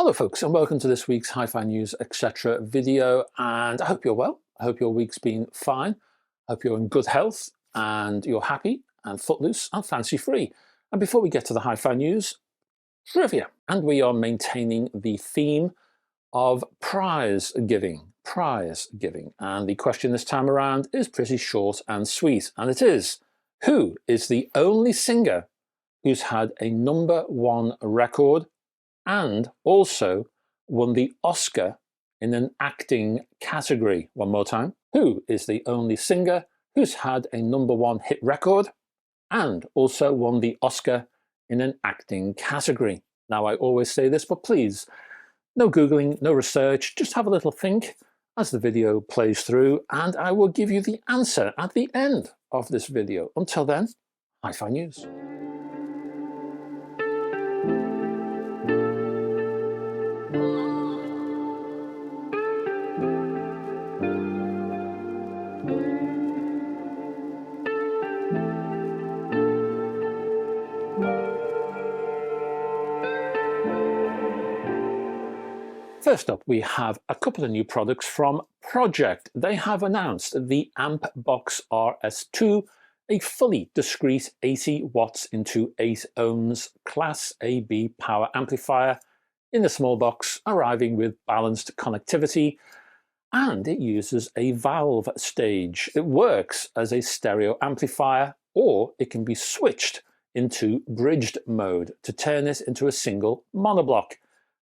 Hello folks, and welcome to this week's Hi-Fi News, etc. video, and I hope you're well. I hope your week's been fine. I hope you're in good health and you're happy and footloose and fancy-free. And before we get to the Hi-Fi News, trivia. And we are maintaining the theme of prize giving. And the question this time around is pretty short and sweet, and it is, who is the only singer who's had a #1 record and also won the Oscar in an acting category? One more time. Who is the only singer who's had a #1 hit record and also won the Oscar in an acting category? Now, I always say this, but please, no Googling, no research, just have a little think as the video plays through, and I will give you the answer at the end of this video. Until then, Hi-Fi News. First up, we have a couple of new products from Pro-Ject. They have announced the AmpBox RS2, a fully discrete 80 watts into 8 ohms Class AB power amplifier in a small box, arriving with balanced connectivity, and it uses a valve stage. It works as a stereo amplifier, or it can be switched into bridged mode to turn it into a single monoblock.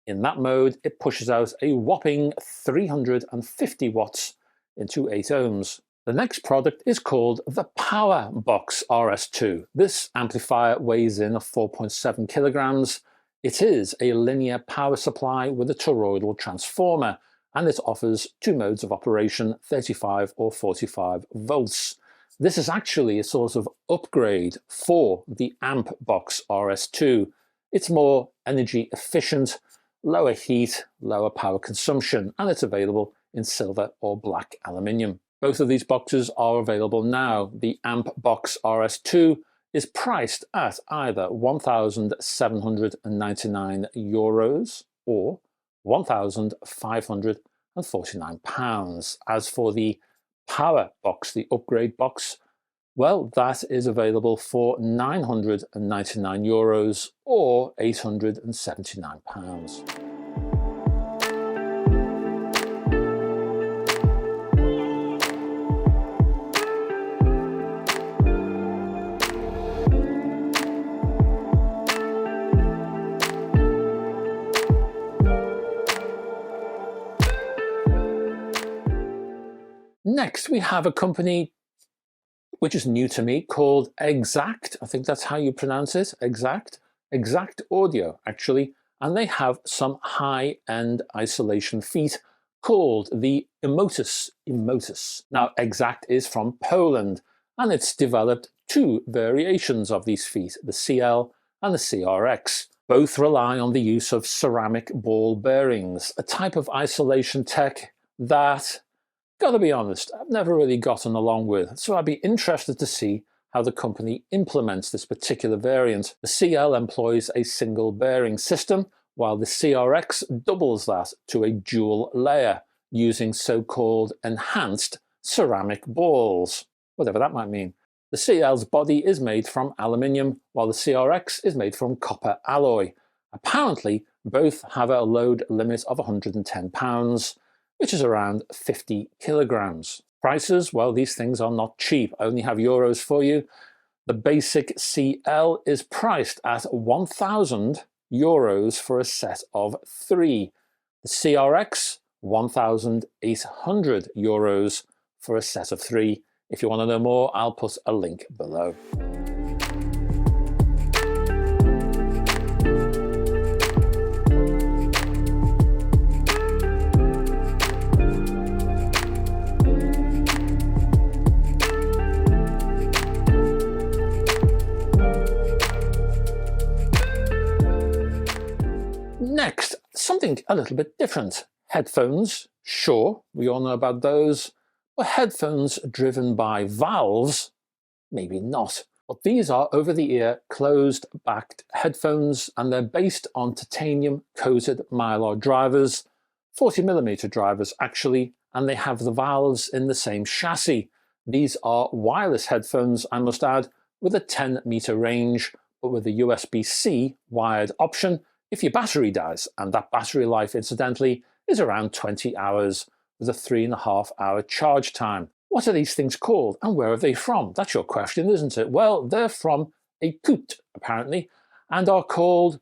In that mode, it pushes out a whopping 350 watts into 8 ohms. The next product is called the PowerBox RS2. This amplifier weighs in 4.7 kilograms. It is a linear power supply with a toroidal transformer, and it offers 2 modes of operation, 35 or 45 volts. This is actually a sort of upgrade for the AmpBox RS2. It's more energy efficient, lower heat, lower power consumption, and it's available in silver or black aluminium. Both of these boxes are available now. The AmpBox RS2 is priced at either €1,799 or £1,549. As for the PowerBox, the upgrade box, well, that is available for €999 or £879. Next, we have a company which is new to me, called XACT. I think that's how you pronounce it, XACT. XACT Audio, actually. And they have some high-end isolation feet called the Ecoute. Now, XACT is from Poland, and it's developed 2 variations of these feet, the CL and the CRX. Both rely on the use of ceramic ball bearings, a type of isolation tech that, gotta be honest, I've never really gotten along with, so I'd be interested to see how the company implements this particular variant. The CL employs a single bearing system, while the CRX doubles that to a dual layer, using so-called enhanced ceramic balls, whatever that might mean. The CL's body is made from aluminium, while the CRX is made from copper alloy. Apparently, both have a load limit of 110 pounds, which is around 50 kilograms. Prices, well, these things are not cheap. I only have euros for you. The basic CL is priced at €1,000 for a set of 3. The CRX, €1,800 for a set of 3. If you want to know more, I'll put a link below. Next, something a little bit different. Headphones, sure, we all know about those, but headphones driven by valves, maybe not. But these are over-the-ear closed-backed headphones, and they're based on titanium-coated mylar drivers, 40mm drivers actually, and they have the valves in the same chassis. These are wireless headphones, I must add, with a 10-meter range, but with a USB-C wired option if your battery dies, and that battery life, incidentally, is around 20 hours with a 3.5-hour charge time. What are these things called, and where are they from? That's your question, isn't it? Well, they're from Ecoute, apparently, and are called,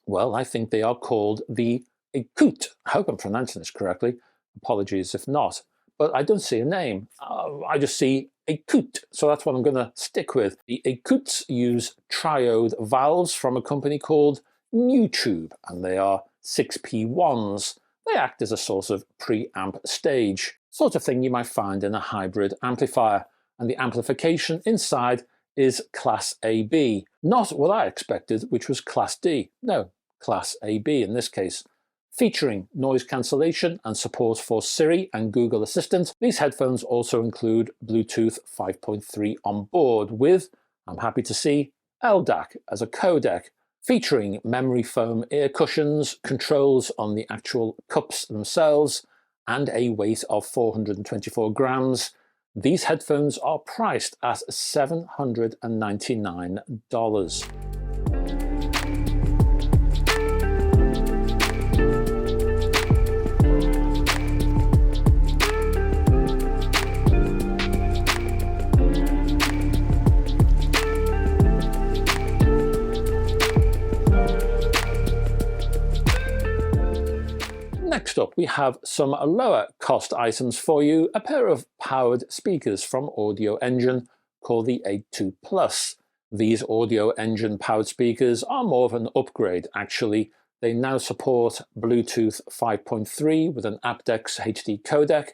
well, I think they are called the Ecoute. I hope I'm pronouncing this correctly. Apologies if not. But I don't see a name. I just see Ecoute, so that's what I'm going to stick with. The Ecoutes use triode valves from a company called NewTube, and they are 6P1s. They act as a sort of preamp stage, sort of thing you might find in a hybrid amplifier, and the amplification inside is Class AB. Not what I expected, which was Class D. No, Class AB in this case. Featuring noise cancellation and support for Siri and Google Assistant, these headphones also include Bluetooth 5.3 on board with, I'm happy to see, LDAC as a codec, featuring memory foam ear cushions, controls on the actual cups themselves, and a weight of 424 grams. These headphones are priced at $799. Next up, we have some lower cost items for you, a pair of powered speakers from Audioengine called the A2 Plus. These Audioengine powered speakers are more of an upgrade actually. They now support Bluetooth 5.3 with an aptX HD codec,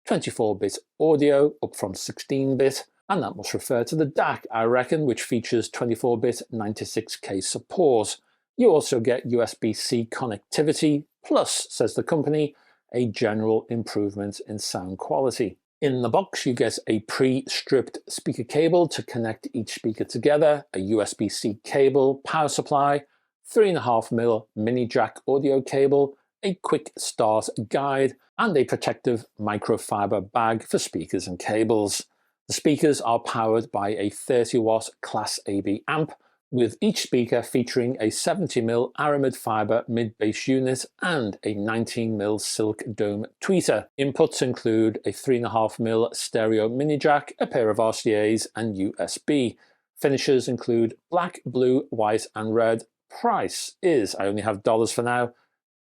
24-bit audio up from 16-bit, and that must refer to the DAC, I reckon, which features 24-bit 96K support. You also get USB-C connectivity, plus, says the company, a general improvement in sound quality. In the box, you get a pre-stripped speaker cable to connect each speaker together, a USB-C cable, power supply, 3.5mm mini jack audio cable, a quick start guide, and a protective microfiber bag for speakers and cables. The speakers are powered by a 30-watt Class AB amp, with each speaker featuring a 70mm aramid fiber mid-bass unit and a 19mm silk dome tweeter. Inputs include a 3.5mm stereo mini jack, a pair of RCAs, and USB. Finishes include black, blue, white, and red. Price is, I only have dollars for now,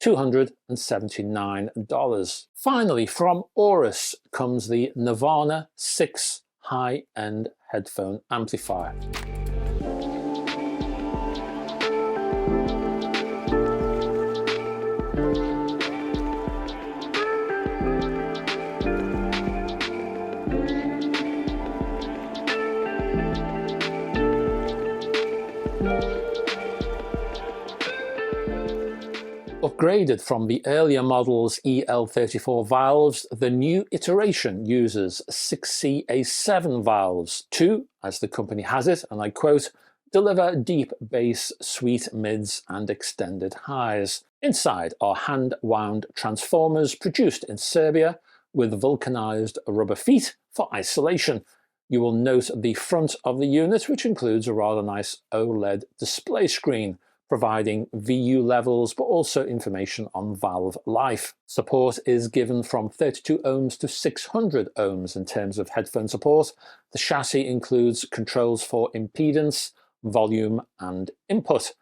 $279. Finally, from Auris comes the Nirvana 6 high-end headphone amplifier. Upgraded from the earlier model's EL34 valves, the new iteration uses 6CA7 valves to, as the company has it, and I quote, deliver deep bass, sweet mids, and extended highs. Inside are hand-wound transformers produced in Serbia with vulcanized rubber feet for isolation. You will note the front of the unit, which includes a rather nice OLED display screen, providing VU levels but also information on valve life. Support is given from 32 ohms to 600 ohms in terms of headphone support. The chassis includes controls for impedance, volume, and input.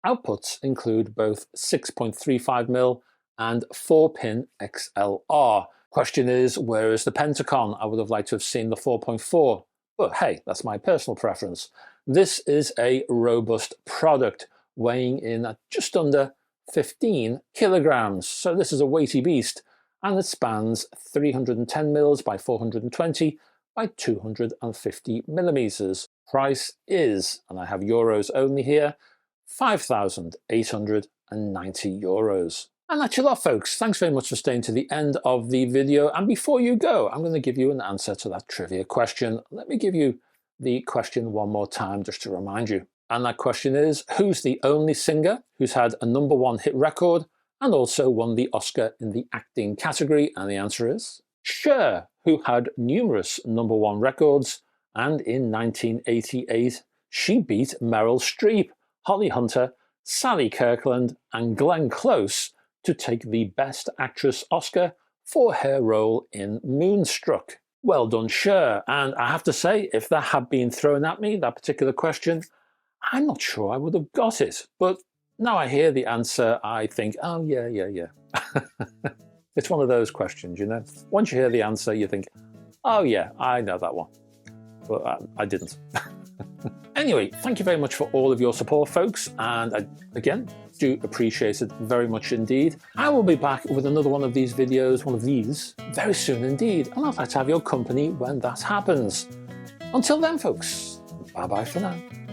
Outputs include both 6.35mm and 4-pin XLR. Question is, where is the Pentacon? I would have liked to have seen the 4.4, but hey, that's my personal preference. This is a robust product, weighing in at just under 15 kilograms. So this is a weighty beast, and it spans 310 mils by 420 by 250 millimeters. Price is, and I have euros only here, 5,890 euros. And that's your lot, folks. Thanks very much for staying to the end of the video. And before you go, I'm going to give you an answer to that trivia question. Let me give you the question one more time just to remind you. And that question is, who's the only singer who's had a #1 hit record and also won the Oscar in the acting category? And the answer is Cher, who had numerous #1 records, and in 1988 she beat Meryl Streep, Holly Hunter, Sally Kirkland and Glenn Close to take the Best Actress Oscar for her role in Moonstruck. Well done, Cher. And I have to say, if that had been thrown at me, that particular question, I'm not sure I would have got it. But now I hear the answer, I think, oh yeah. It's one of those questions, you know? Once you hear the answer, you think, oh yeah, I know that one. But I didn't. Anyway, thank you very much for all of your support, folks. And I, again, do appreciate it very much indeed. I will be back with another one of these videos, very soon indeed. And I'd like to have your company when that happens. Until then, folks, bye-bye for now.